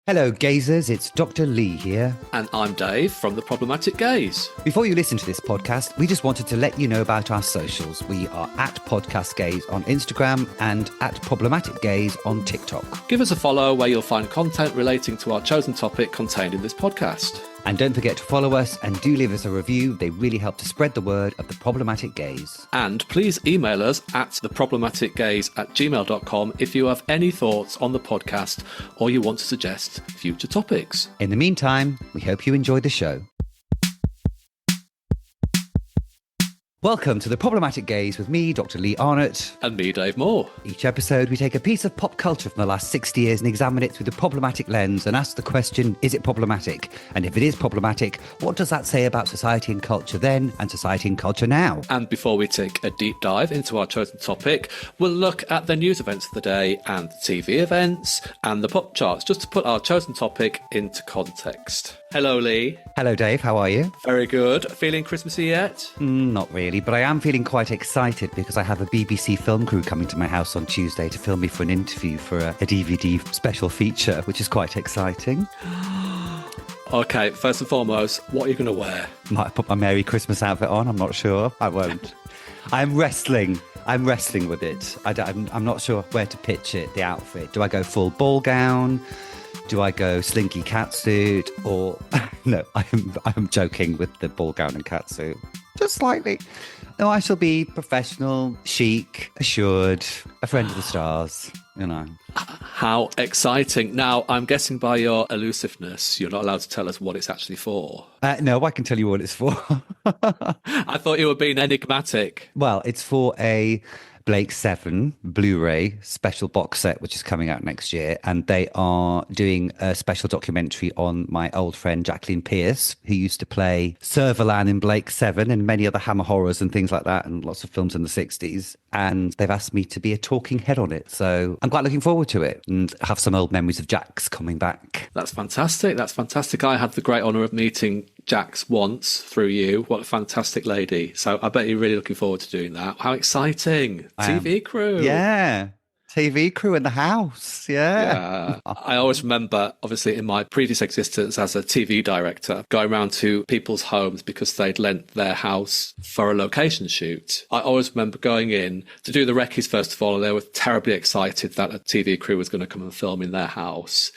Hello, gazers. It's Dr. Lee here. And I'm Dave from The Problematic Gaze. Before you listen to this podcast, we just wanted to let you know about our socials. We are at Podcast Gaze on Instagram and at Problematic Gaze on TikTok. Give us a follow where you'll find content relating to our chosen topic contained in this podcast. And don't forget to follow us and do leave us a review. They really help to spread the word of The Problematic Gaze. And please email us at theproblematicgaze@gmail.com if you have any thoughts on the podcast or you want to suggest future topics. In the meantime, we hope you enjoy the show. Welcome to The Problematic Gaze with me, Dr. Lee Arnott. And me, Dave Moore. Each episode, we take a piece of pop culture from the last 60 years and examine it through the problematic lens and ask the question, is it problematic? And if it is problematic, what does that say about society and culture then and society and culture now? And before we take a deep dive into our chosen topic, we'll look at the news events of the day and the TV events and the pop charts, just to put our chosen topic into context. Hello, Lee. Hello, Dave. How are you? Very good. Feeling Christmassy yet? Not really, but I am feeling quite excited because I have a BBC film crew coming to my house on Tuesday to film me for an interview for a DVD special feature, which is quite exciting. Okay, first and foremost, what are you going to wear? Might put my Merry Christmas outfit on. I'm not sure. I won't. I'm wrestling with it. I'm not sure where to pitch it, the outfit. Do I go full ball gown? Do I go slinky catsuit? Or no, I'm joking with the ball gown and catsuit. Just slightly. No, I shall be professional, chic, assured, a friend of the stars, you know. How exciting. Now, I'm guessing by your elusiveness, you're not allowed to tell us what it's actually for. No, I can tell you what it's for. I thought you were being enigmatic. Well, it's for a Blake 7 Blu-ray special box set, which is coming out next year. And they are doing a special documentary on my old friend Jacqueline Pearce, who used to play Servalan in Blake 7 and many other Hammer horrors and things like that, and lots of films in the 60s. And they've asked me to be a talking head on it. So I'm quite looking forward to it and have some old memories of Jax coming back. That's fantastic. That's fantastic. I had the great honour of meeting Jax once through you. What a fantastic lady. So I bet you're really looking forward to doing that. How exciting. TV crew. Yeah. TV crew in the house. Yeah. I always remember, obviously, in my previous existence as a TV director, going around to people's homes because they'd lent their house for a location shoot. I always remember going in to do the recce's first of all, and they were terribly excited that a TV crew was going to come and film in their house.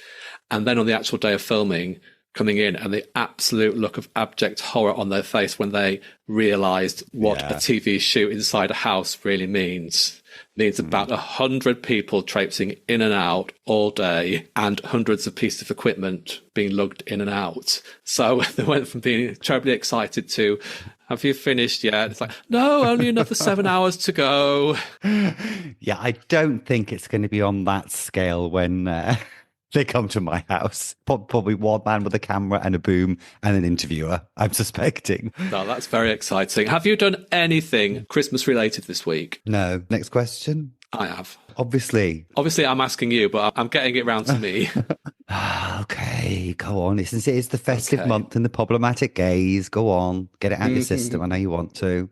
And then on the actual day of filming, coming in and the absolute look of abject horror on their face when they realised what a TV shoot inside a house really means. Means about 100 people traipsing in and out all day and hundreds of pieces of equipment being lugged in and out. So they went from being terribly excited to, have you finished yet? It's like, no, only another 7 hours to go. Yeah, I don't think it's going to be on that scale when they come to my house. Probably one man with a camera and a boom and an interviewer, I'm suspecting. No, that's very exciting. Have you done anything Christmas related this week? No. Next question? I have. Obviously, I'm asking you, but I'm getting it round to me. Okay, go on. It is the festive month in the problematic gaze. Go on. Get it out of your system. I know you want to.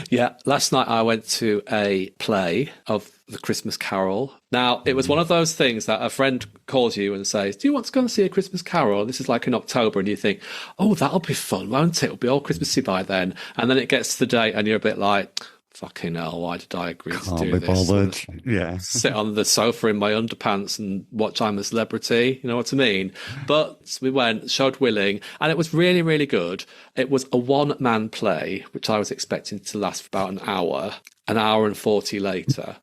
Yeah, last night I went to a play of The Christmas Carol. Now, it was one of those things that a friend calls you and says, do you want to go and see A Christmas Carol? This is like in October, and you think, oh, that'll be fun, won't it? It'll be all Christmassy by then. And then it gets to the date and you're a bit like, fucking hell, why did I agree to do this? Bothered. Yeah. Sit on the sofa in my underpants and watch I'm a Celebrity, you know what I mean? But we went, showed willing, and it was really, really good. It was a one-man play, which I was expecting to last for about an hour and 40 later.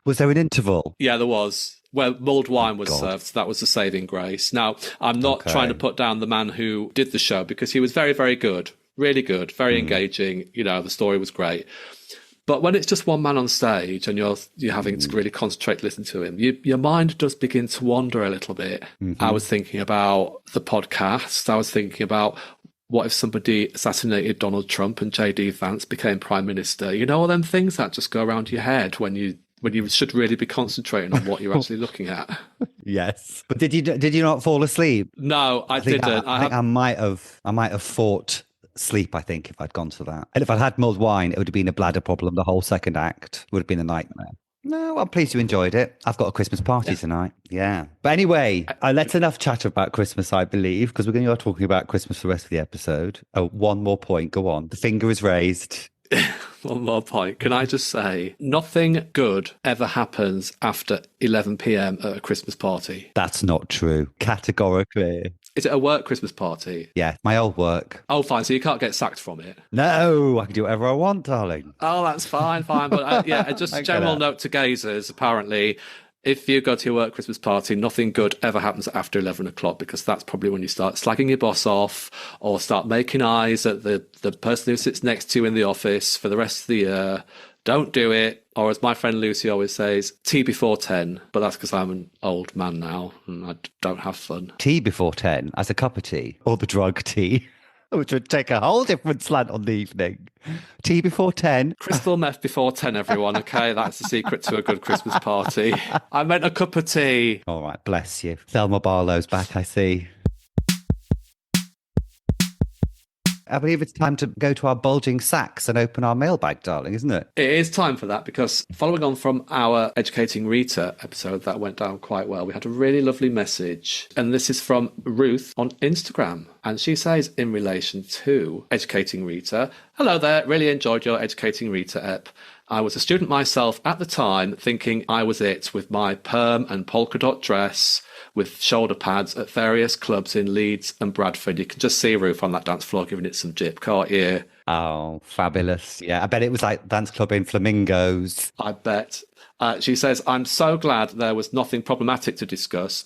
Was there an interval? Yeah, there was. Where mulled wine was served, so that was the saving grace. Now, I'm not trying to put down the man who did the show because he was very, very good. Really good, very engaging. You know, the story was great. But when it's just one man on stage and you're having to really concentrate to listen to him, your mind does begin to wander a little bit. I was thinking about the podcast. I was thinking about what if somebody assassinated Donald Trump and J.D. Vance became Prime Minister? You know, all them things that just go around your head when you should really be concentrating on what you're actually looking at. Yes. But did you not fall asleep? No, I didn't. I think I might have fought sleep, I think, if I'd gone to that. And if I'd had mulled wine, it would have been a bladder problem. The whole second act would have been a nightmare. No, I'm pleased you enjoyed it. I've got a Christmas party tonight. Yeah. But anyway, that's enough chat about Christmas, I believe, because we're going to be talking about Christmas for the rest of the episode. Oh, one more point. Go on. The finger is raised. One more point. Can I just say, nothing good ever happens after 11 p.m. at a Christmas party. That's not true. Categorically. Is it a work Christmas party? Yeah, my old work. Oh, fine. So you can't get sacked from it. No, I can do whatever I want, darling. Oh, that's fine. But yeah, just a general note to gazers, apparently. If you go to your work Christmas party, nothing good ever happens after 11 o'clock, because that's probably when you start slagging your boss off or start making eyes at the person who sits next to you in the office for the rest of the year. Don't do it. Or as my friend Lucy always says, tea before 10. But that's because I'm an old man now and I don't have fun. Tea before 10 as a cup of tea, or the drug tea, which would take a whole different slant on the evening. Tea before 10. Crystal meth before 10, everyone, okay? That's the secret to a good Christmas party. I meant a cup of tea. All right, bless you. Thelma Barlow's back, I see. I believe it's time to go to our bulging sacks and open our mailbag, darling, isn't it? It is time for that, because following on from our Educating Rita episode that went down quite well, we had a really lovely message. And this is from Ruth on Instagram. And she says, in relation to Educating Rita, hello there, really enjoyed your Educating Rita ep. I was a student myself at the time, thinking I was it with my perm and polka dot dress with shoulder pads at various clubs in Leeds and Bradford. You can just see Ruth on that dance floor giving it some jip, can't you? Oh, fabulous. Yeah, I bet it was like dance club in Flamingos. I bet. She says, I'm so glad there was nothing problematic to discuss.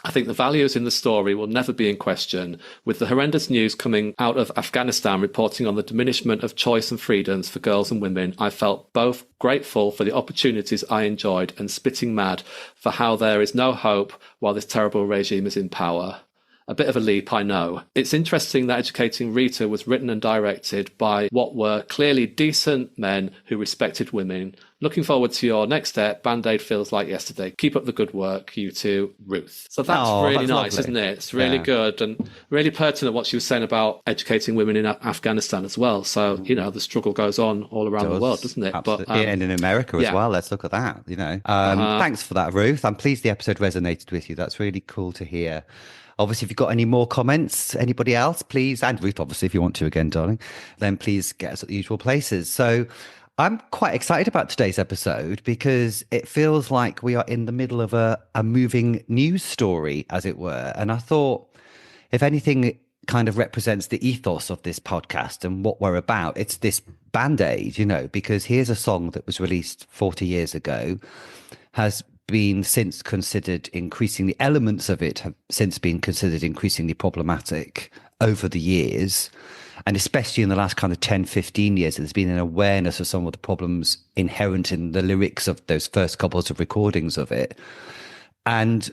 I think the values in the story will never be in question. With the horrendous news coming out of Afghanistan reporting on the diminishment of choice and freedoms for girls and women, I felt both grateful for the opportunities I enjoyed and spitting mad for how there is no hope while this terrible regime is in power. A bit of a leap, I know. It's interesting that Educating Rita was written and directed by what were clearly decent men who respected women. Looking forward to your next step. Band-Aid feels like yesterday. Keep up the good work, you two, Ruth. So that's really nice, lovely. Isn't it? It's really good and really pertinent what she was saying about educating women in Afghanistan as well. So, the struggle goes on all around the world, doesn't it? Absolutely. But, and in America as well. Let's look at that, Thanks for that, Ruth. I'm pleased the episode resonated with you. That's really cool to hear. Obviously, if you've got any more comments, anybody else, please, and Ruth, obviously, if you want to again, darling, then please get us at the usual places. So I'm quite excited about today's episode because it feels like we are in the middle of a moving news story, as it were. And I thought, if anything, it kind of represents the ethos of this podcast and what we're about. It's this Band-Aid, because here's a song that was released 40 years ago, has been since considered increasingly, elements of it have since been considered increasingly problematic over the years. And especially in the last kind of 10, 15 years, there's been an awareness of some of the problems inherent in the lyrics of those first couples of recordings of it. And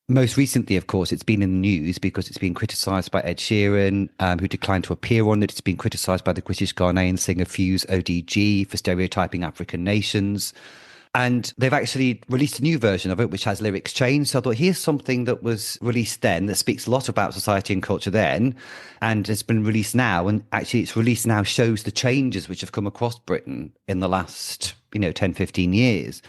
most recently, of course, it's been in the news because it's been criticised by Ed Sheeran, who declined to appear on it. It's been criticised by the British Ghanaian singer Fuse ODG for stereotyping African nations. And they've actually released a new version of it, which has lyrics changed. So I thought, here's something that was released then that speaks a lot about society and culture then, and it's been released now. And actually, it's released now shows the changes which have come across Britain in the last, 10, 15 years.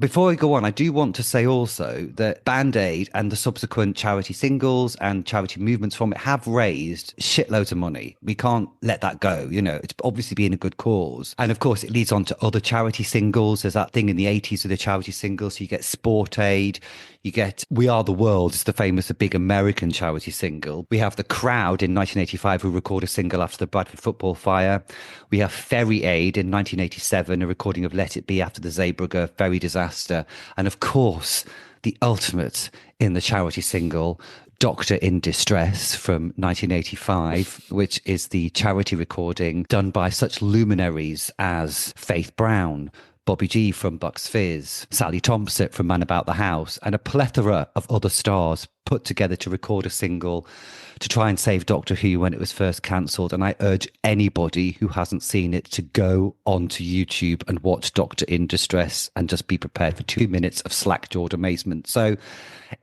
Before I go on, I do want to say also that Band-Aid and the subsequent charity singles and charity movements from it have raised shitloads of money. We can't let that go. It's obviously been a good cause. And of course, it leads on to other charity singles. There's that thing in the 80s with the charity singles. So you get Sport Aid. You get We Are the World. It's the famous, big American charity single. We have The Crowd in 1985, who record a single after the Bradford football fire. We have Ferry Aid in 1987, a recording of Let It Be after the Zeebrugge ferry disaster. And of course, the ultimate in the charity single, Doctor in Distress from 1985, which is the charity recording done by such luminaries as Faith Brown, Bobby G from Bucks Fizz, Sally Thompson from Man About the House, and a plethora of other stars put together to record a single to try and save Doctor Who when it was first cancelled. And I urge anybody who hasn't seen it to go onto YouTube and watch Doctor in Distress and just be prepared for 2 minutes of slack-jawed amazement. So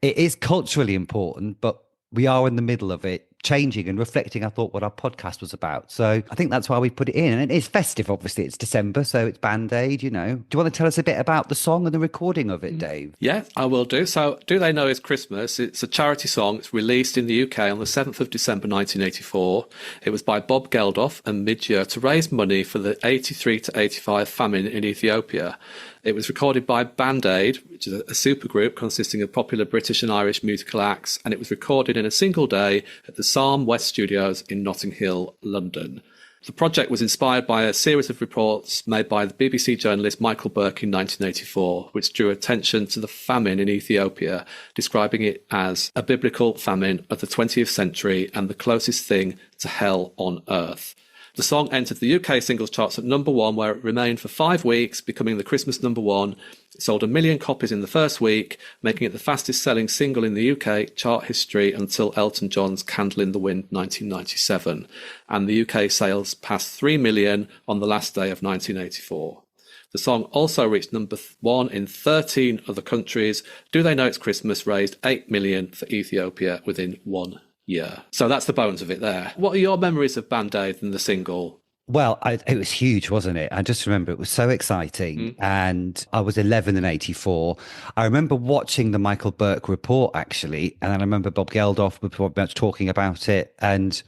it is culturally important, but we are in the middle of it changing and reflecting, I thought, what our podcast was about. So I think that's why we put it in. And it's festive, obviously. It's December, so it's Band-Aid, you know. Do you want to tell us a bit about the song and the recording of it, Dave? Yeah, I will do. So, Do They Know It's Christmas? It's a charity song. It's released in the UK on the 7th of December 1984. It was by Bob Geldof and Midyear to raise money for the 83 to 85 famine in Ethiopia. It was recorded by Band-Aid, which is a supergroup consisting of popular British and Irish musical acts, and it was recorded in a single day at the Psalm West Studios in Notting Hill, London. The project was inspired by a series of reports made by the BBC journalist Michael Burke in 1984, which drew attention to the famine in Ethiopia, describing it as a biblical famine of the 20th century and the closest thing to hell on earth. The song entered the UK singles charts at number 1, where it remained for 5 weeks, becoming the Christmas number 1. It sold 1 million copies in the first week, making it the fastest selling single in the UK chart history until Elton John's Candle in the Wind 1997. And the UK sales passed 3 million on the last day of 1984. The song also reached number 1 in 13 other countries. Do They Know It's Christmas raised 8 million for Ethiopia within 1 year. So that's the bones of it there. What are your memories of Band-Aid and the single? Well, it was huge, wasn't it? I just remember it was so exciting. And I was 11 in 84. I remember watching the Michael Burke report, actually. And then I remember Bob Geldof was talking about it. And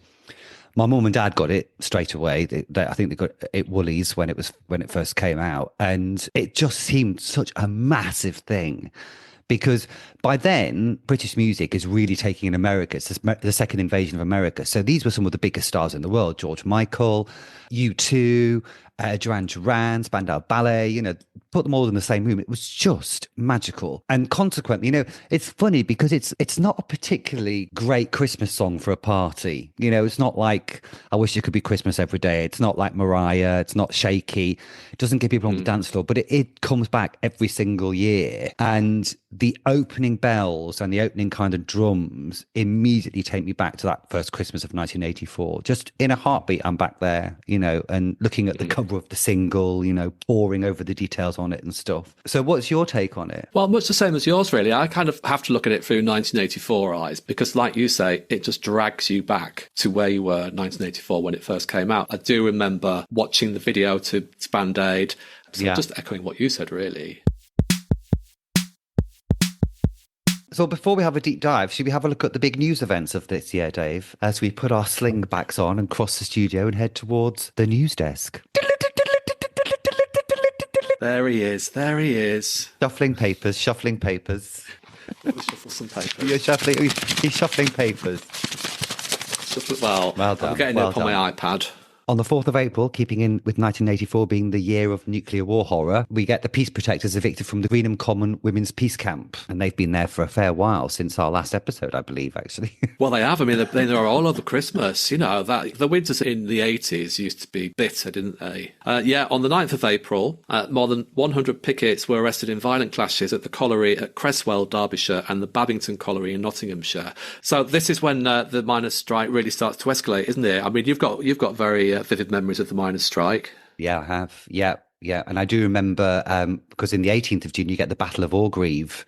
my mum and dad got it straight away. I think they got it Woolies when it first came out. And it just seemed such a massive thing. Because by then, British music is really taking in America. It's the second invasion of America. So these were some of the biggest stars in the world. George Michael, U2, Duran Duran, Spandau Ballet, you know, put them all in the same room. It was just magical. And consequently, you know, it's funny because it's not a particularly great Christmas song for a party. You know, it's not like I Wish It Could Be Christmas Every Day. It's not like Mariah. It's not shaky. It doesn't get people on the dance floor, but it comes back every single year. And the opening bells and the opening kind of drums immediately take me back to that first Christmas of 1984. Just in a heartbeat, I'm back there, you know, and looking at the cover of the single, you know, poring over the details on it and stuff. So what's your take on it? Well, much the same as yours, really. I kind of have to look at it through 1984 eyes because, like you say, it just drags you back to where you were in 1984 when it first came out. I do remember watching the video to Band-Aid. So just echoing what you said, really. So before we have a deep dive, should we have a look at the big news events of this year, Dave, as we put our slingbacks on and cross the studio and head towards the news desk? There he is. There he is. Shuffling papers. Let me shuffle some papers. He's shuffling papers. Well done. I'm getting up on my iPad. On the 4th of April, keeping in with 1984 being the year of nuclear war horror, we get the Peace Protectors evicted from the Greenham Common Women's Peace Camp. And they've been there for a fair while, since our last episode, I believe, actually. Well, they have. I mean, they are all over Christmas. You know, that the winters in the 80s used to be bitter, didn't they? On the 9th of April, more than 100 pickets were arrested in violent clashes at the colliery at Cresswell, Derbyshire, and the Babington Colliery in Nottinghamshire. So this is when the miners' strike really starts to escalate, isn't it? I mean, you've got very vivid memories of the miners' strike. Yeah, I have. Yeah. And I do remember, because in the 18th of June, you get the Battle of Orgreave,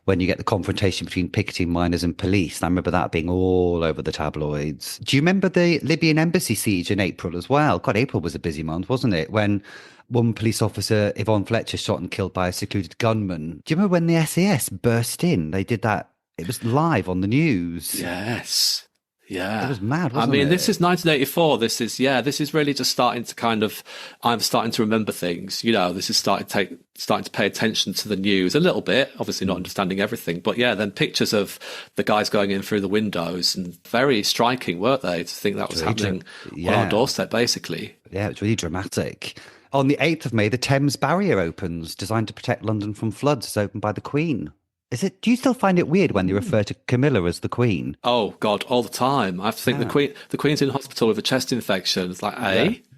when you get the confrontation between picketing miners and police. And I remember that being all over the tabloids. Do you remember the Libyan embassy siege in April as well? God, April was a busy month, wasn't it? When one police officer, Yvonne Fletcher, shot and killed by a secluded gunman. Do you remember when the SAS burst in? They did that. It was live on the news. Yes. Yeah. It was mad, wasn't it? I mean, this is 1984. This is really just starting to I'm starting to remember things. You know, this is starting to pay attention to the news a little bit, obviously not understanding everything. But yeah, then pictures of the guys going in through the windows, and very striking, weren't they, to think that was happening on our doorstep, basically. Yeah, it's really dramatic. On the 8th of May, the Thames Barrier opens, designed to protect London from floods. It's opened by the Queen. Do you still find it weird when they refer to Camilla as the Queen? Oh God, all the time. I have to think the Queen's in hospital with a chest infection. It's like,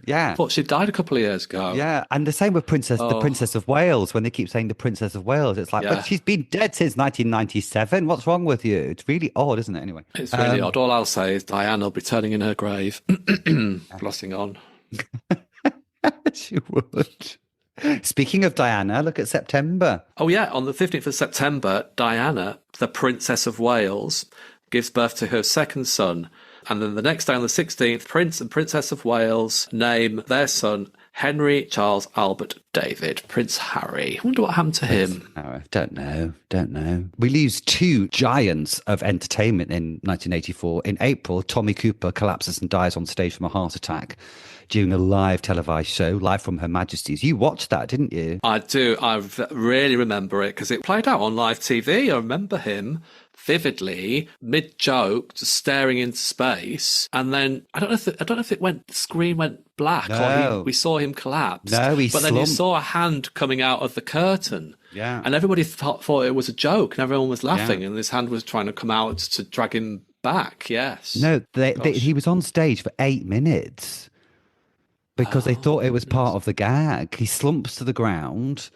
Yeah. I thought she died a couple of years ago. Yeah, and the same with the Princess of Wales. When they keep saying the Princess of Wales, it's like, but she's been dead since 1997. What's wrong with you? It's really odd, isn't it? Anyway, it's really odd. All I'll say is Diana will be turning in her grave, glossing on. She would. Speaking of Diana, look at September. Oh, yeah. On the 15th of September, Diana, the Princess of Wales, gives birth to her second son. And then the next day on the 16th, Prince and Princess of Wales name their son Henry Charles Albert David, Prince Harry. I wonder what happened to him. Oh, don't know. We lose two giants of entertainment in 1984. In April, Tommy Cooper collapses and dies on stage from a heart attack during a live televised show, live from Her Majesty's. You watched that, didn't you? I do. I really remember it because it played out on live TV. I remember him vividly, mid-joke, just staring into space, and then I don't know if the screen went black or we saw him collapse. No, but then you saw a hand coming out of the curtain. Yeah, and everybody thought it was a joke, and everyone was laughing, and this hand was trying to come out to drag him back. Yes. No, he was on stage for 8 minutes because they thought it was part of the gag. He slumps to the ground.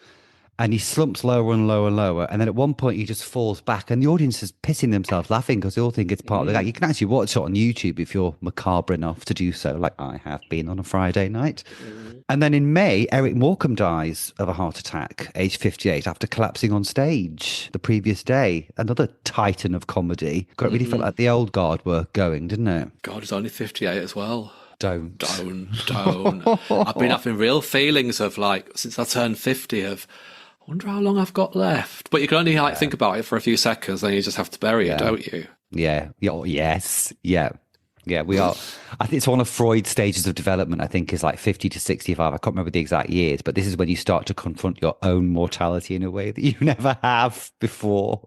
And he slumps lower and lower and lower. And then at one point, he just falls back. And the audience is pissing themselves laughing because they all think it's part of the gag. You can actually watch it on YouTube if you're macabre enough to do so, like I have been on a Friday night. And then in May, Eric Morecambe dies of a heart attack, age 58, after collapsing on stage the previous day. Another titan of comedy. It really felt like the old guard were going, didn't it? God, he's only 58 as well. Don't. I've been having real feelings of since I turned 50 of... I wonder how long I've got left. But you can only think about it for a few seconds, then you just have to bury it, don't you? Yeah. Yes. Yeah. Yeah, we are. I think it's one of Freud's stages of development, I think, is like 50 to 65. I can't remember the exact years, but this is when you start to confront your own mortality in a way that you never have before.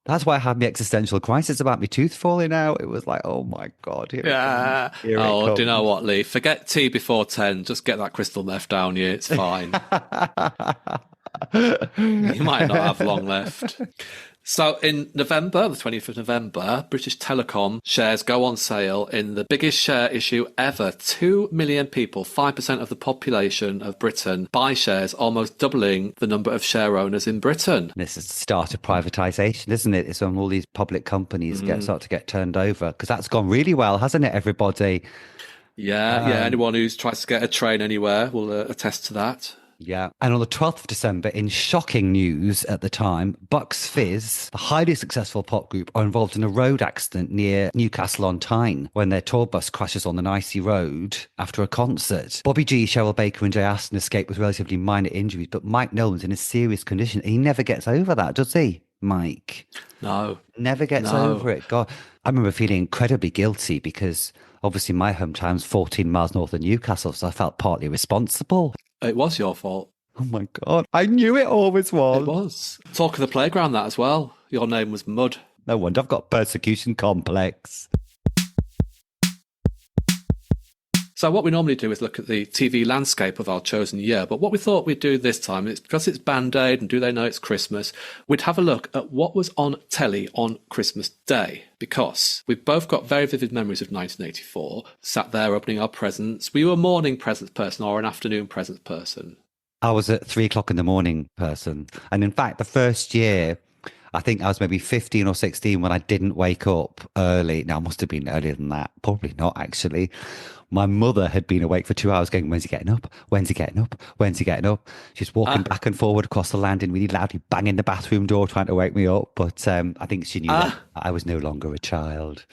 That's why I had my existential crisis about my tooth falling out. It was like, oh my God. Here do you know what, Lee? Forget tea before 10. Just get that crystal meth down you. It's fine. You might not have long left. So in November, the 20th of November, British Telecom shares go on sale in the biggest share issue ever. 2 million people, 5% of the population of Britain, buy shares, almost doubling the number of share owners in Britain. This is the start of privatisation, isn't it? It's when all these public companies start to get turned over, because that's gone really well, hasn't it, everybody? Yeah, anyone who's tries to get a train anywhere will attest to that. Yeah. And on the 12th of December, in shocking news at the time, Bucks Fizz, the highly successful pop group, are involved in a road accident near Newcastle on Tyne when their tour bus crashes on an icy road after a concert. Bobby G, Cheryl Baker and Jay Aston escaped with relatively minor injuries, but Mike Nolan's in a serious condition. He never gets over that, does he, Mike? No. Never gets over it. God, I remember feeling incredibly guilty because obviously my hometown's 14 miles north of Newcastle, so I felt partly responsible. It was your fault. Oh my God. I knew it always was. It was. Talk of the playground, that as well. Your name was Mud. No wonder I've got persecution complex. So what we normally do is look at the TV landscape of our chosen year. But what we thought we'd do this time, is because it's Band-Aid and do they know it's Christmas, we'd have a look at what was on telly on Christmas Day. Because we've both got very vivid memories of 1984, sat there opening our presents. Were you a morning presents person or an afternoon presents person? I was a 3 o'clock in the morning person. And in fact, the first year, I think I was maybe 15 or 16 when I didn't wake up early. Now, I must have been earlier than that. Probably not, actually. My mother had been awake for 2 hours going, when's he getting up? When's he getting up? When's he getting up? She's walking back and forward across the landing really loudly, banging the bathroom door, trying to wake me up. But I think she knew that I was no longer a child.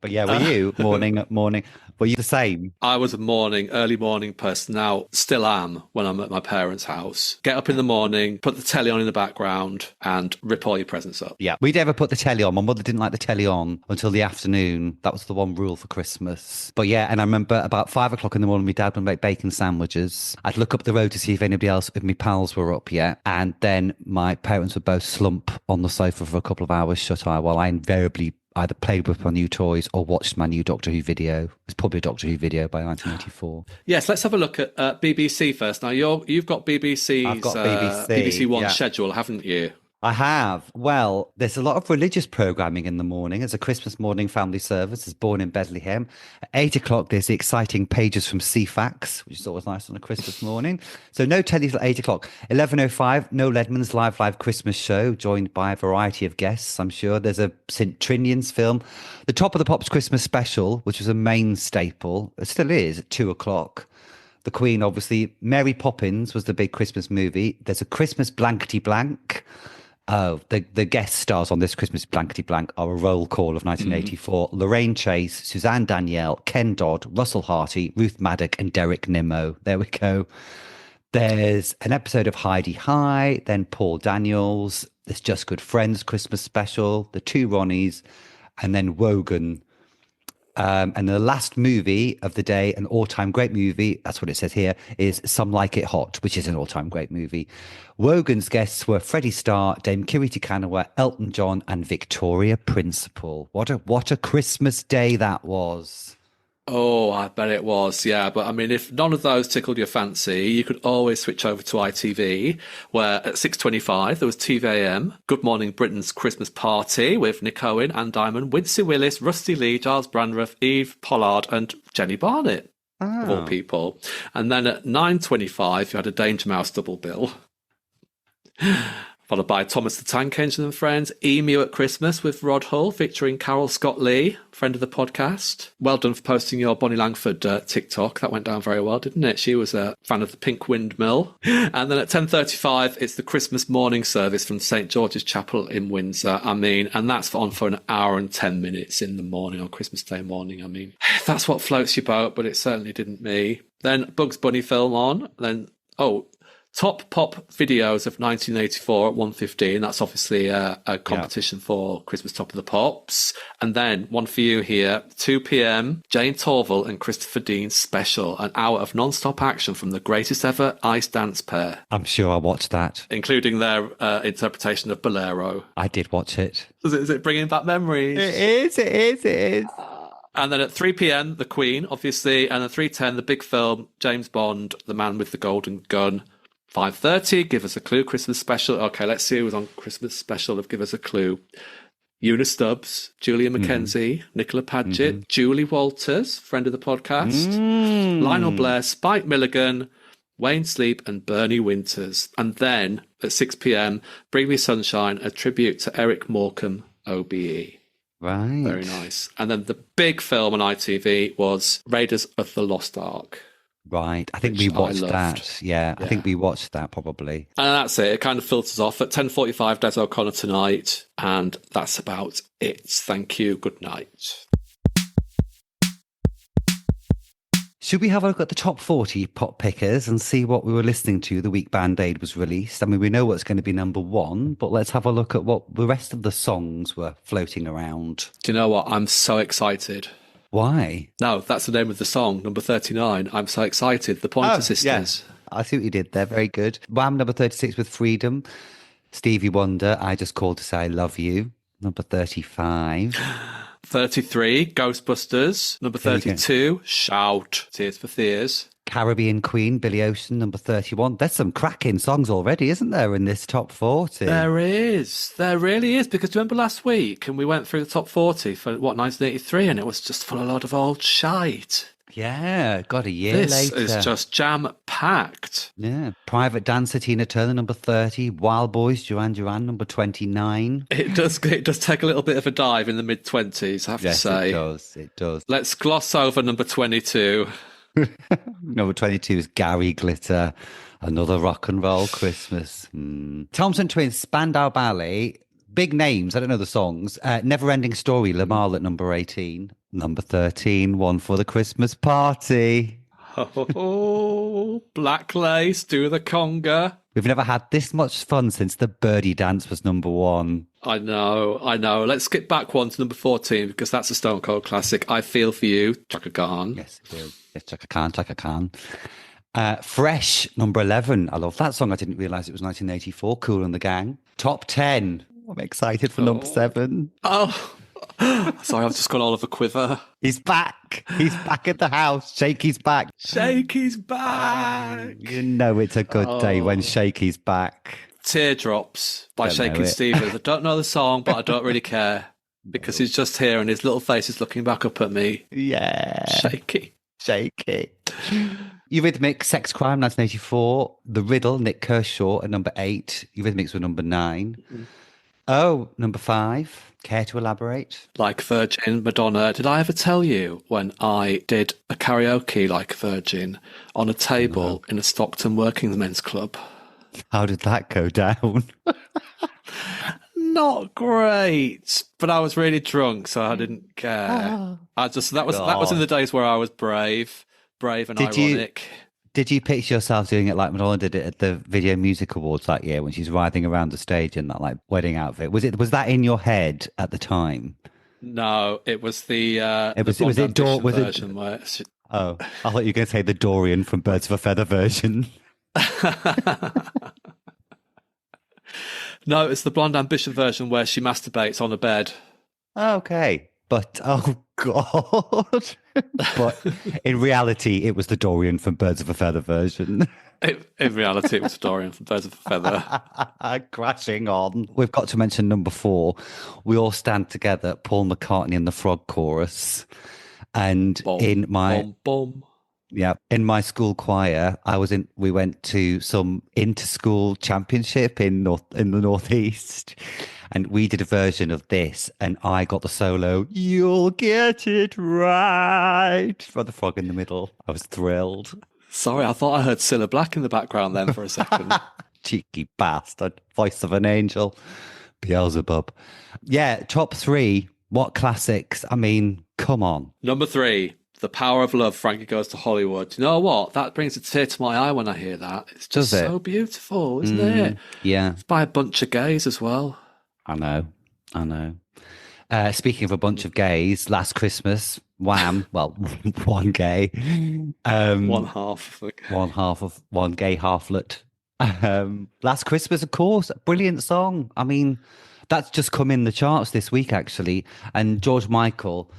But yeah, were you morning? Were you the same? I was a early morning person. Now, still am when I'm at my parents' house. Get up in the morning, put the telly on in the background and rip all your presents up. Yeah, we'd ever put the telly on. My mother didn't like the telly on until the afternoon. That was the one rule for Christmas. But yeah, and I remember about 5 o'clock in the morning, my dad would make bacon sandwiches. I'd look up the road to see if anybody else, if my pals were up yet. And then my parents would both slump on the sofa for a couple of hours shut eye while I invariably either played with my new toys or watched my new Doctor Who video. It was probably a Doctor Who video by 1984. Yes, let's have a look at BBC first. Now, you've got BBC's I've got BBC. BBC One schedule, haven't you? I have. Well, there's a lot of religious programming in the morning. There's a Christmas morning family service. There's Born in Bethlehem. At 8 o'clock, there's the exciting pages from CFAX, which is always nice on a Christmas morning. So no telly till 8 o'clock. 11:05, Noel Edmonds' live Christmas show, joined by a variety of guests, I'm sure. There's a St. Trinian's film. The Top of the Pops Christmas special, which was a main staple. It still is at 2 o'clock. The Queen, obviously. Mary Poppins was the big Christmas movie. There's a Christmas blankety blank. Oh, the guest stars on this Christmas blankety blank are a roll call of 1984. Lorraine Chase, Suzanne Danielle, Ken Dodd, Russell Harty, Ruth Maddock, and Derek Nimmo. There we go. There's an episode of Heidi High, then Paul Daniels. There's Just Good Friends Christmas special, The Two Ronnies, and then Wogan. And the last movie of the day, an all-time great movie, that's what it says here, is Some Like It Hot, which is an all-time great movie. Wogan's guests were Freddie Starr, Dame Kiriti Kanawa, Elton John, and Victoria Principal. What a Christmas day that was. Oh, I bet it was, yeah. But I mean, if none of those tickled your fancy, you could always switch over to ITV, where at 6:25 there was TV-AM, Good Morning Britain's Christmas Party with Nick Owen, Anne Diamond, Wincy Willis, Rusty Lee, Giles Brandreth, Eve Pollard, and Jenny Barnett, of all people. And then at 9:25 you had a Danger Mouse double bill. Followed by Thomas the Tank Engine and Friends, Emu at Christmas with Rod Hull, featuring Carol Scott Lee, friend of the podcast. Well done for posting your Bonnie Langford TikTok. That went down very well, didn't it? She was a fan of the Pink Windmill. And then at 10:35, it's the Christmas morning service from St. George's Chapel in Windsor. I mean, and that's on for an hour and 10 minutes in the morning on Christmas Day morning. I mean, that's what floats your boat, but it certainly didn't me. Then Bugs Bunny film on. Then, Top Pop Videos of 1984 at 1:15. That's obviously a competition for Christmas Top of the Pops. And then one for you here, 2 p.m, Jane Torval and Christopher Dean special, an hour of non-stop action from the greatest ever ice dance pair. I'm sure I watched that. Including their interpretation of Bolero. I did watch it. Is it bringing back memories? It is. And then at 3 p.m, The Queen, obviously. And at 3:10, the big film, James Bond, The Man with the Golden Gun. 5:30, Give Us a Clue, Christmas special. Okay, let's see who was on Christmas special of Give Us a Clue. Una Stubbs, Julia Mackenzie, Nicola Paget, Julie Walters, friend of the podcast, Lionel Blair, Spike Milligan, Wayne Sleep, and Bernie Winters. And then at 6 p.m, Bring Me Sunshine, a tribute to Eric Morecambe, OBE. Right. Very nice. And then the big film on ITV was Raiders of the Lost Ark. Right. I think we watched that. Yeah, I think we watched that probably. And that's it. It kind of filters off at 10:45, Des O'Connor Tonight. And that's about it. Thank you. Good night. Should we have a look at the top 40 pop pickers and see what we were listening to the week Band Aid was released? I mean, we know what's going to be number one, but let's have a look at what the rest of the songs were floating around. Do you know what? I'm so excited. Why? No, that's the name of the song, number 39. I'm so excited. The Pointer Sisters. Yeah. I see what you did there. Very good. Wham! Number 36 with Freedom. Stevie Wonder, I Just Called to Say I Love You. Number 35. 33, Ghostbusters. Number 32, Shout, Tears for Fears. Caribbean Queen, Billy Ocean, number 31. There's some cracking songs already, isn't there, in this top 40? There is. There really is. Because remember last week, and we went through the top 40 for, 1983, and it was just full of a lot of old shite. Yeah, got a year later. This is just jam-packed. Yeah. Private Dancer, Tina Turner, number 30. Wild Boys, Duran Duran, number 29. It does take a little bit of a dive in the mid-20s, I have to say. It does. Let's gloss over number 22. Number 22 is Gary Glitter, Another Rock and Roll Christmas. Thompson Twins, Spandau Ballet, big names, I don't know the songs. Never Ending Story, Lamar at number 18. Number 13, One for the Christmas Party. Oh, Black Lace, Do the Conga. We've never had this much fun since the Birdie Dance was number one. I know. Let's skip back one to number 14 because that's a Stone Cold classic. I Feel For You, Chaka Khan. Yes, it is. Yes, Chaka Khan. Fresh, number 11. I love that song. I didn't realise it was 1984. Kool and the Gang. Top 10. I'm excited for number 7. Oh, sorry, I've just gone all of a quiver. He's back. He's back at the house. Shakey's back. Shakey's back. You know it's a good day when Shakey's back. Teardrops by Shakin' Stevens. I don't know the song, but I don't really care because he's just here and his little face is looking back up at me. Yeah. Shaky. Eurythmics, Sex Crime, 1984. The Riddle, Nick Kershaw at number 8. Eurythmics were number 9. Oh, number 5. Care to elaborate? Like Virgin, Madonna. Did I ever tell you when I did a karaoke like Virgin on a table in a Stockton working men's club? How did that go down? Not great, but I was really drunk, so I didn't care. Oh, I just that was in God. the days where I was brave and Did you ironic. did you picture yourself doing it like Madonna did it at the Video Music Awards that year when she's riding around the stage in that like wedding outfit? Was that in your head at the time? No, it was It the was Blonde it Dor Ambition was it version where Oh, I thought you were going to say the Dorian from Birds of a Feather version. No, it's the Blonde Ambition version where she masturbates on a bed. Okay. But oh God. But in reality it was the Dorian from Birds of a Feather version. In reality, it was Dorian from Birds of a Feather. Crashing on. We've got to mention number 4. We all stand together, Paul McCartney and the Frog Chorus. And Boom, in my boom, boom. yeah, in my school choir, we went to some inter-school championship in the Northeast, and we did a version of this, and I got the solo, "You'll get it right," for the frog in the middle. I was thrilled. Sorry, I thought I heard Cilla Black in the background then for a second. Cheeky bastard. Voice of an angel. Beelzebub. Yeah, top 3. What classics? I mean, come on. Number 3, The Power of Love, Frankie Goes to Hollywood. You know what? That brings a tear to my eye when I hear that. It's just Does it? so beautiful, isn't it? Yeah, It's by a bunch of gays as well. I know. I know. Speaking of a bunch of gays, last Christmas, Wham! Well, one gay, One half. one half of one gay halflet. Last Christmas, of course, brilliant song. I mean, that's just come in the charts this week, actually. And George Michael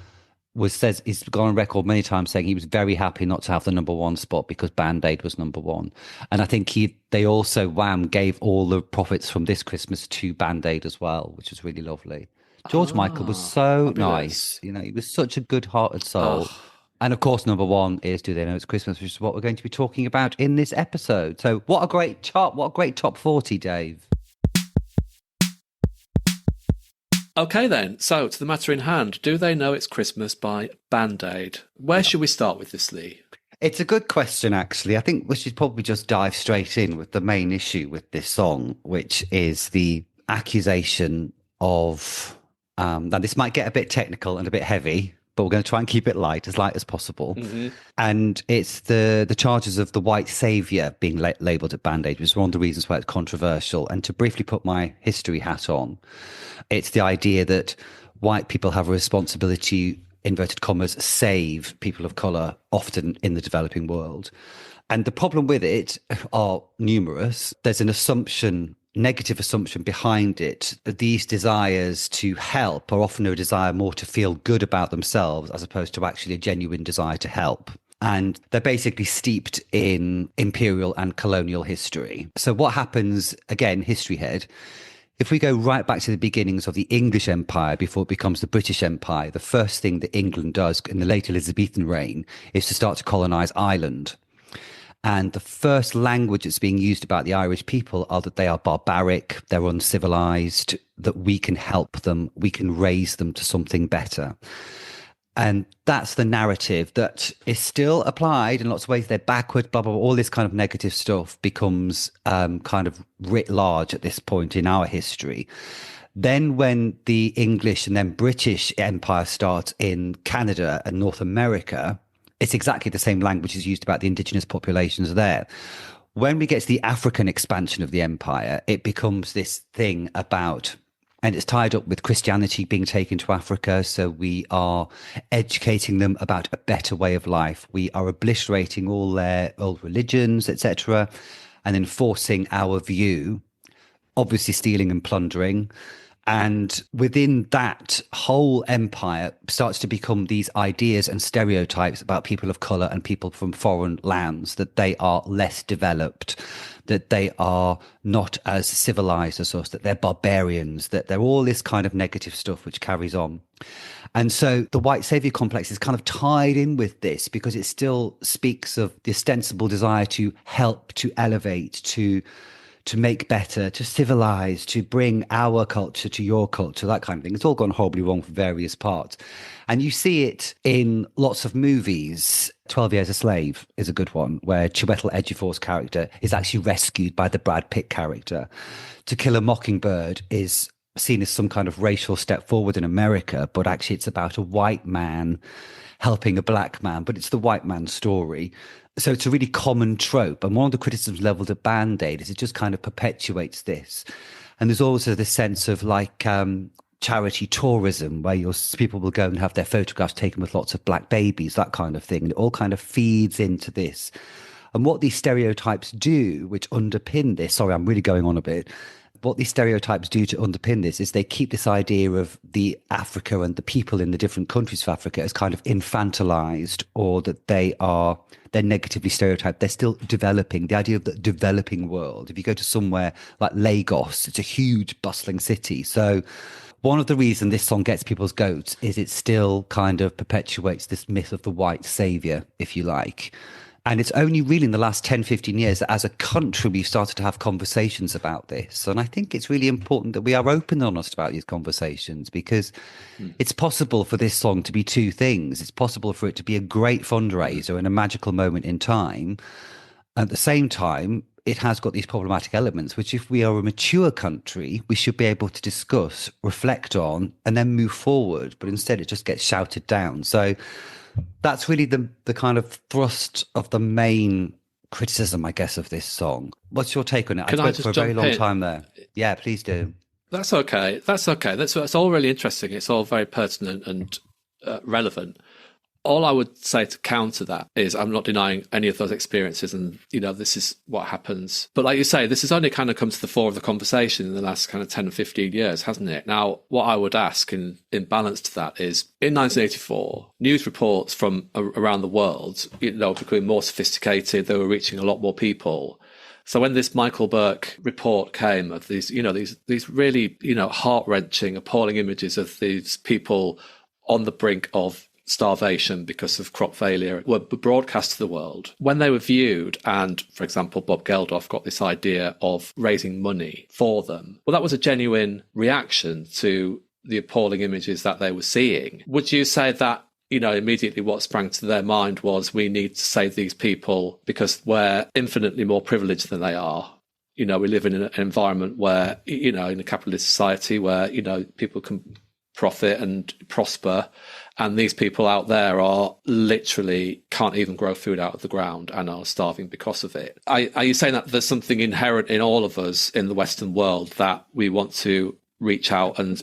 says he's gone on record many times saying he was very happy not to have the number 1 spot because Band Aid was number 1. And I think they also Wham! Gave all the profits from this Christmas to Band Aid as well, which was really lovely. George Michael was so nice. You know, he was such a good-hearted soul. Oh. And of course, number 1 is Do They Know It's Christmas, which is what we're going to be talking about in this episode. So what a great top 40, Dave. Okay then, so to the matter in hand, Do They Know It's Christmas by Band Aid. Where should we start with this, Lee? It's a good question, actually. I think we should probably just dive straight in with the main issue with this song, which is the accusation of, now this might get a bit technical and a bit heavy, but we're going to try and keep it light as possible. Mm-hmm. And it's the charges of the white saviour being labelled at Band Aid, which is one of the reasons why it's controversial. And to briefly put my history hat on, it's the idea that white people have a responsibility, inverted commas, save people of colour, often in the developing world. And the problem with it are numerous. There's an assumption, negative assumption behind it, that these desires to help are often a desire more to feel good about themselves as opposed to actually a genuine desire to help. And they're basically steeped in imperial and colonial history. So what happens, again, history head, if we go right back to the beginnings of the English Empire before it becomes the British Empire, the first thing that England does in the late Elizabethan reign is to start to colonise Ireland. And the first language that's being used about the Irish people are that they are barbaric, they're uncivilized, that we can help them, we can raise them to something better. And that's the narrative that is still applied in lots of ways. They're backward, blah, blah, blah. All this kind of negative stuff becomes kind of writ large at this point in our history. Then when the English and then British Empire starts in Canada and North America, it's exactly the same language is used about the indigenous populations there. When we get to the African expansion of the empire, it becomes this thing about, and it's tied up with Christianity being taken to Africa. So we are educating them about a better way of life. We are obliterating all their old religions, etc., and enforcing our view, obviously stealing and plundering. And within that whole empire starts to become these ideas and stereotypes about people of colour and people from foreign lands, that they are less developed, that they are not as civilized as us, that they're barbarians, that they're all this kind of negative stuff which carries on. And so the white saviour complex is kind of tied in with this because it still speaks of the ostensible desire to help, to elevate, to to make better, to civilize, to bring our culture to your culture, that kind of thing. It's all gone horribly wrong for various parts. And you see it in lots of movies. 12 Years a Slave is a good one, where Chiwetel Ejiofor's character is actually rescued by the Brad Pitt character. To Kill a Mockingbird is seen as some kind of racial step forward in America, but actually it's about a white man helping a black man, but it's the white man's story. So it's a really common trope. And one of the criticisms leveled at Band-Aid is it just kind of perpetuates this. And there's also this sense of like charity tourism, where people will go and have their photographs taken with lots of black babies, that kind of thing. And it all kind of feeds into this. And what these stereotypes do, which underpin this, sorry, I'm really going on a bit. What these stereotypes do to underpin this is they keep this idea of the Africa and the people in the different countries of Africa as kind of infantilized, or that they're negatively stereotyped. They're still developing. The idea of the developing world. If you go to somewhere like Lagos, it's a huge bustling city. So one of the reasons this song gets people's goats is it still kind of perpetuates this myth of the white savior, if you like. And it's only really in the last 10, 15 years that as a country, we've started to have conversations about this. And I think it's really important that we are open and honest about these conversations, because it's possible for this song to be two things. It's possible for it to be a great fundraiser and a magical moment in time. At the same time, it has got these problematic elements, which if we are a mature country, we should be able to discuss, reflect on, and then move forward. But instead, it just gets shouted down. So that's really the kind of thrust of the main criticism, I guess, of this song. What's your take on it? Can I I spoke for a very long time there. Yeah, please do. That's okay. That's okay. That's all really interesting. It's all very pertinent and relevant. All I would say to counter that is I'm not denying any of those experiences, and this is what happens. But like you say, this has only kind of come to the fore of the conversation in the last kind of 10 or 15 years, hasn't it? Now, what I would ask in balance to that is, in 1984, news reports from around the world, becoming more sophisticated. They were reaching a lot more people. So when this Michael Burke report came of these really, heart-wrenching, appalling images of these people on the brink of starvation because of crop failure were broadcast to the world. When they were viewed, and for example, Bob Geldof got this idea of raising money for them, well, that was a genuine reaction to the appalling images that they were seeing. Would you say that, immediately what sprang to their mind was, we need to save these people because we're infinitely more privileged than they are? We live in an environment where, in a capitalist society where, people can profit and prosper, and these people out there are literally can't even grow food out of the ground and are starving because of it. Are you saying that there's something inherent in all of us in the Western world that we want to reach out and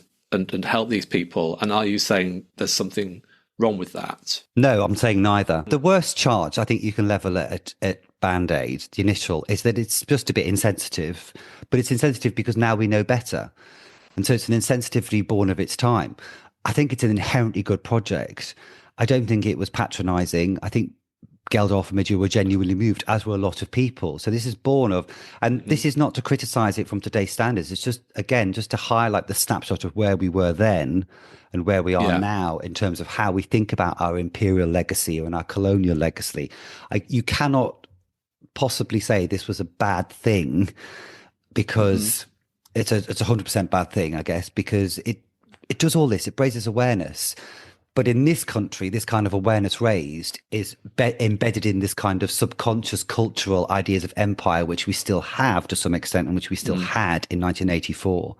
help these people? And are you saying there's something wrong with that? No, I'm saying neither. The worst charge I think you can level at Band-Aid, the initial, is that it's just a bit insensitive, but it's insensitive because now we know better. And so it's an insensitivity born of its time. I think it's an inherently good project. I don't think it was patronising. I think Geldof and Midge were genuinely moved, as were a lot of people. So this is born of, and this is not to criticise it from today's standards. It's just, again, just to highlight the snapshot of where we were then and where we are now in terms of how we think about our imperial legacy and our colonial legacy. You cannot possibly say this was a bad thing, because it's a 100% bad thing, I guess, because it does all this. It raises awareness. But in this country, this kind of awareness raised is embedded in this kind of subconscious cultural ideas of empire, which we still have to some extent and which we still had in 1984.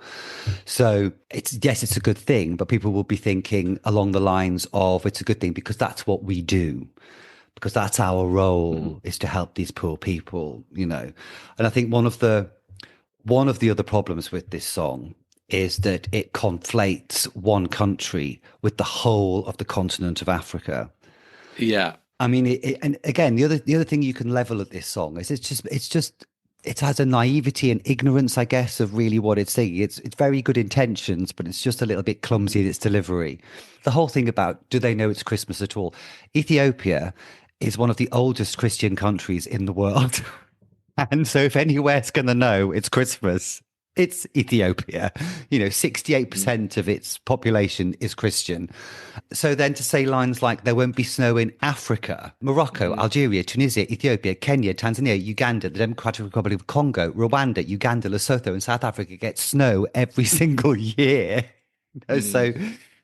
So it's a good thing, but people will be thinking along the lines of, it's a good thing because that's what we do, because that's our role is to help these poor people, And I think one of the other problems with this song is that it conflates one country with the whole of the continent of Africa. Yeah. I mean, and again, the other thing you can level at this song is it has a naivety and ignorance, I guess, of really what it's saying. It's very good intentions, but it's just a little bit clumsy in its delivery. The whole thing about, do they know it's Christmas at all? Ethiopia is one of the oldest Christian countries in the world. And so if anywhere's going to know it's Christmas, It's Ethiopia. 68% of its population is Christian. So then to say lines like there won't be snow in Africa, Morocco, Algeria, Tunisia, Ethiopia, Kenya, Tanzania, Uganda, the Democratic Republic of Congo, Rwanda, Uganda, Lesotho, and South Africa get snow every single year. So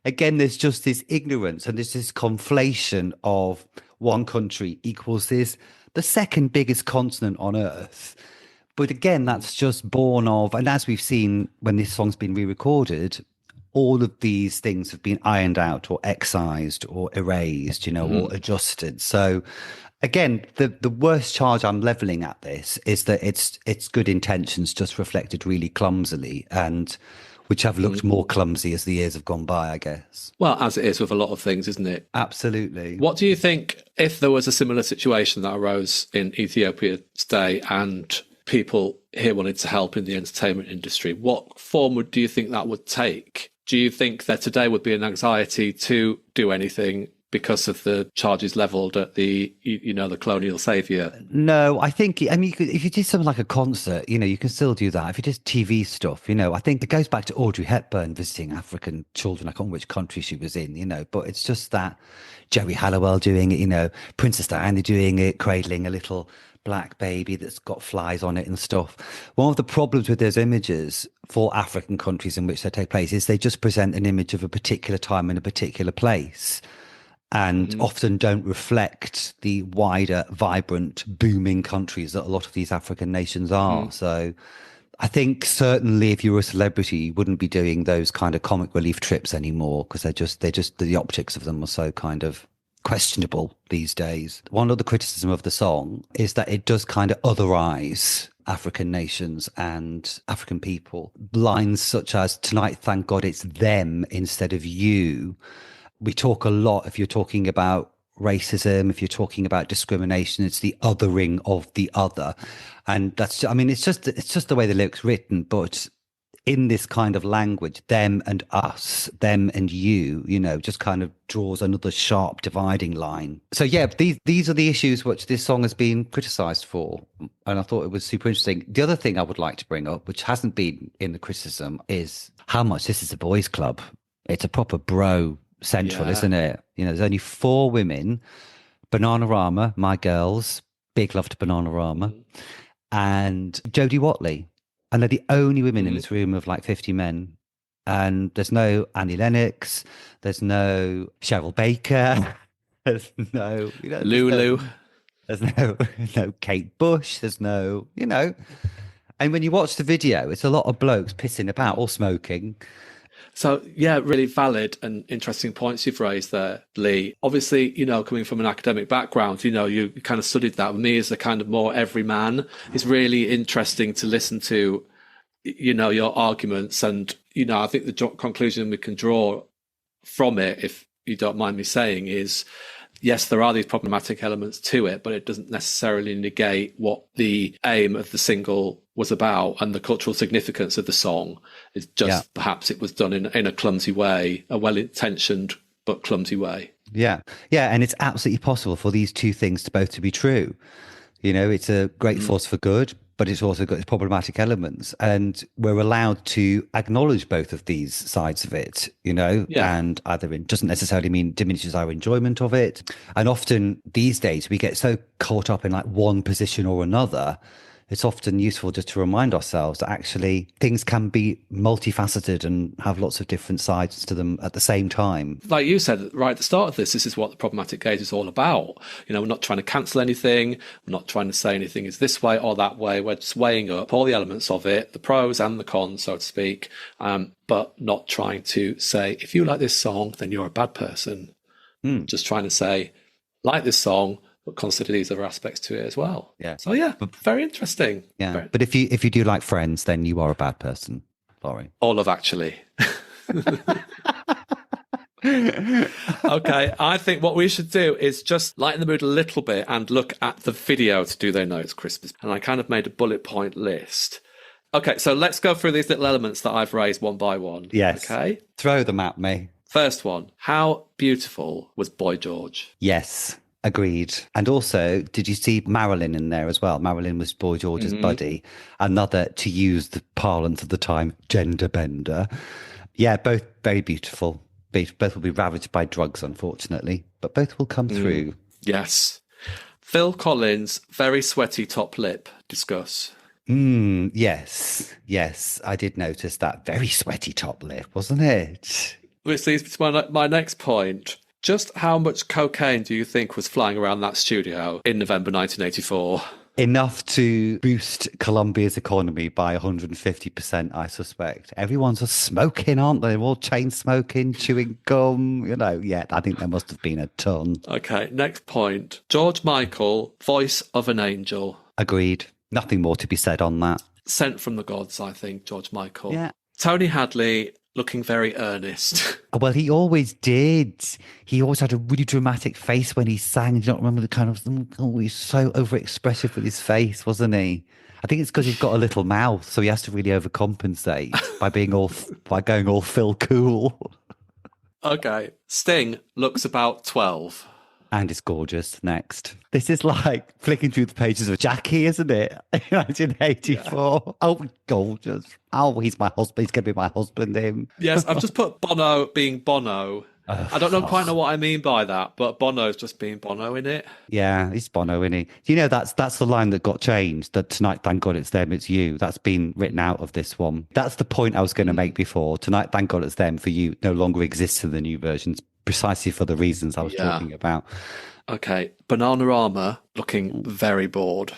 again, there's just this ignorance and there's this conflation of one country equals the second biggest continent on earth. But again, that's just born of, and as we've seen when this song's been re-recorded, all of these things have been ironed out or excised or erased, or adjusted. So again, the worst charge I'm leveling at this is that it's good intentions just reflected really clumsily, and which have looked more clumsy as the years have gone by, I guess. Well, as it is with a lot of things, isn't it? Absolutely. What do you think if there was a similar situation that arose in Ethiopia today and people here wanted to help in the entertainment industry? What form do you think that would take? Do you think that today would be an anxiety to do anything because of the charges levelled at the colonial saviour? No, I think, if you did something like a concert, you can still do that. If you did TV stuff, I think it goes back to Audrey Hepburn visiting African children. I can't remember which country she was in, but it's just that Jerry Halliwell doing it, Princess Diana doing it, cradling a little black baby that's got flies on it and stuff. One of the problems with those images for African countries in which they take place is they just present an image of a particular time in a particular place, and often don't reflect the wider, vibrant, booming countries that a lot of these African nations are. So I think certainly if you were a celebrity, you wouldn't be doing those kind of comic relief trips anymore, because they're just the optics of them are so kind of questionable these days. One other criticism of the song is that it does kind of otherize African nations and African people. Lines such as "Tonight, thank God it's them instead of you." We talk a lot, if you're talking about racism, if you're talking about discrimination, it's the othering of the other. And that's, it's just the way the lyric's written, but in this kind of language, them and us, them and you, just kind of draws another sharp dividing line. So yeah, these are the issues which this song has been criticised for. And I thought it was super interesting. The other thing I would like to bring up, which hasn't been in the criticism, is how much this is a boys' club. It's a proper bro central, isn't it? There's only 4 women, Bananarama, my girls, big love to Bananarama, and Jodie Watley. And they're the only women in this room of like 50 men. And there's no Annie Lennox, there's no Cheryl Baker, there's no Lulu. There's no Kate Bush, there's no, And when you watch the video, it's a lot of blokes pissing about or smoking. So, yeah, really valid and interesting points you've raised there, Lee. Obviously, coming from an academic background, you kind of studied that. Me as a kind of more everyman, it's really interesting to listen to, your arguments. And, I think the conclusion we can draw from it, if you don't mind me saying, is, yes, there are these problematic elements to it, but it doesn't necessarily negate what the aim of the single was about and the cultural significance of the song. It's just perhaps it was done in a clumsy way, a well-intentioned but clumsy way. Yeah. And it's absolutely possible for these two things to both to be true. It's a great force for good, but it's also got its problematic elements. And we're allowed to acknowledge both of these sides of it, and either it doesn't necessarily mean diminishes our enjoyment of it. And often these days we get so caught up in like one position or another. It's often useful just to remind ourselves that actually things can be multifaceted and have lots of different sides to them at the same time. Like you said right at the start of this is what the problematic gaze is all about. We're not trying to cancel anything. We're not trying to say anything is this way or that way. We're just weighing up all the elements of it, the pros and the cons, so to speak, but not trying to say, if you like this song, then you're a bad person. Just trying to say, like this song, but consider these other aspects to it as well. Yeah. So very interesting. Yeah. But if you do like Friends, then you are a bad person. Sorry. All of Actually. Okay. I think what we should do is just lighten the mood a little bit and look at the video to Do They Know It's Christmas. And I kind of made a bullet point list. Okay. So let's go through these little elements that I've raised one by one. Yes. Okay. Throw them at me. First one. How beautiful was Boy George? Yes. Agreed. And also, did you see Marilyn in there as well? Marilyn was Boy George's buddy. Another, to use the parlance of the time, gender bender. Yeah, both very beautiful. Both will be ravaged by drugs, unfortunately, but both will come through. Yes. Phil Collins, very sweaty top lip. Discuss. Yes. I did notice that. Very sweaty top lip, wasn't it? Which leads me to my next point. Just how much cocaine do you think was flying around that studio in November 1984? Enough to boost Colombia's economy by 150%, I suspect. Everyone's just smoking, aren't they? They're all chain smoking, chewing gum, Yeah, I think there must have been a ton. Okay, next point. George Michael, voice of an angel. Agreed. Nothing more to be said on that. Sent from the gods, I think, George Michael. Yeah. Tony Hadley, looking very earnest. Well, he always did. He always had a really dramatic face when he sang. Do you not remember the kind of, he's so overexpressive with his face, wasn't he? I think it's because he's got a little mouth, so he has to really overcompensate by going all Phil Cool. Okay. Sting looks about 12. And it's gorgeous. Next. This is like flicking through the pages of Jackie, isn't it? 1984. Yeah. Oh, gorgeous. Oh, he's my husband. He's going to be my husband, him. Yes, I've just put Bono being Bono. I don't quite know what I mean by that, but Bono's just being Bono in it. Yeah, he's Bono, isn't he? That's the line that got changed, that tonight, thank God it's them, it's you. That's been written out of this one. That's the point I was going to make before. Tonight, thank God it's them, for you no longer exists in the new versions, precisely for the reasons I was talking about. Okay, Bananarama looking very bored.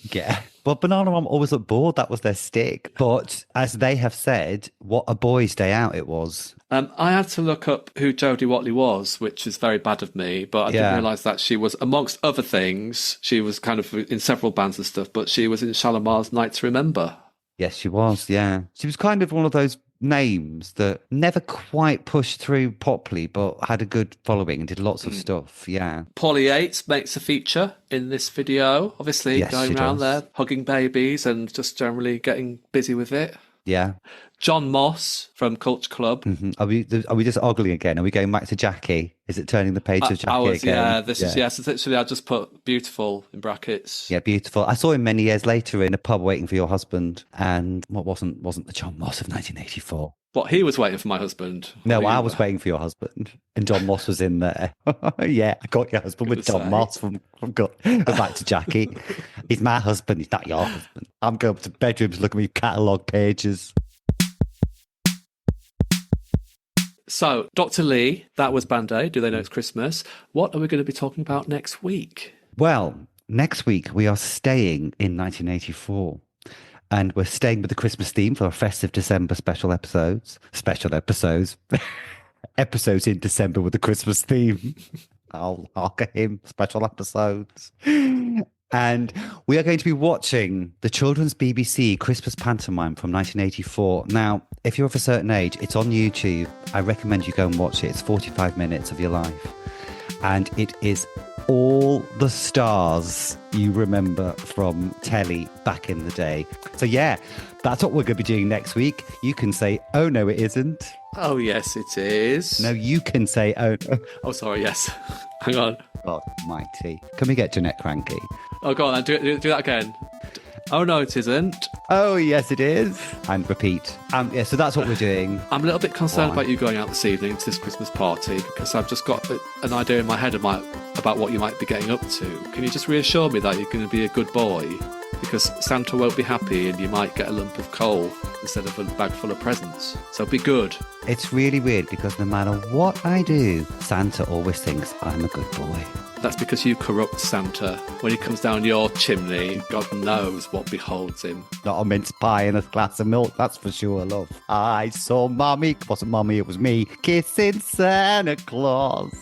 Yeah. Well, Bananarama always looked bored. That was their stick. But as they have said, what a boys' day out it was. I had to look up who Jodie Watley was, which is very bad of me, but I didn't realise that she was, amongst other things, she was kind of in several bands and stuff, but she was in Shalimar's Night to Remember. Yes, she was, yeah. She was kind of one of those names that never quite pushed through properly, but had a good following and did lots of stuff, yeah. Paulie Yates makes a feature in this video, obviously, going around there, hugging babies and just generally getting busy with it. Yeah. John Moss from Culture Club. Mm-hmm. Are we just ogling again? Are we going back to Jackie? Is it turning the page of Jackie again? Yeah, so literally I just put beautiful in brackets. Yeah, beautiful. I saw him many years later in a pub waiting for your husband, and what wasn't the John Moss of 1984. What, he was waiting for my husband? No, I was waiting for your husband, and John Moss was in there. Yeah, I got your husband with John Moss from back to Jackie. He's my husband, he's not your husband. I'm going to bedrooms looking at my catalogue pages. So, Dr. Lee, that was Band-Aid. Do they know it's Christmas? What are we going to be talking about next week? Well, next week we are staying in 1984. And we're staying with the Christmas theme for our festive December special episodes. Episodes in December with the Christmas theme. I'll get him. Special episodes. And we are going to be watching the children's BBC Christmas pantomime from 1984. Now, if you're of a certain age, it's on YouTube. I recommend you go and watch it. It's 45 minutes of your life. And it is all the stars you remember from telly back in the day. So yeah, that's what we're going to be doing next week. You can say, oh no, it isn't. Oh yes, it is. No, you can say, oh no. Oh, sorry, yes. Hang on. God mighty. Can we get Jeanette cranky? Oh, go on, do that again. Oh no, it isn't. Oh yes, it is. And repeat. Yeah, so that's what we're doing. I'm a little bit concerned about you going out this evening to this Christmas party because I've just got an idea in my head about what you might be getting up to. Can you just reassure me that you're going to be a good boy? Because Santa won't be happy and you might get a lump of coal instead of a bag full of presents. So be good. It's really weird because no matter what I do, Santa always thinks I'm a good boy. That's because you corrupt Santa. When he comes down your chimney, God knows what beholds him. Not a mince pie and a glass of milk, that's for sure, love. I saw Mummy, it wasn't Mummy, it was me, kissing Santa Claus.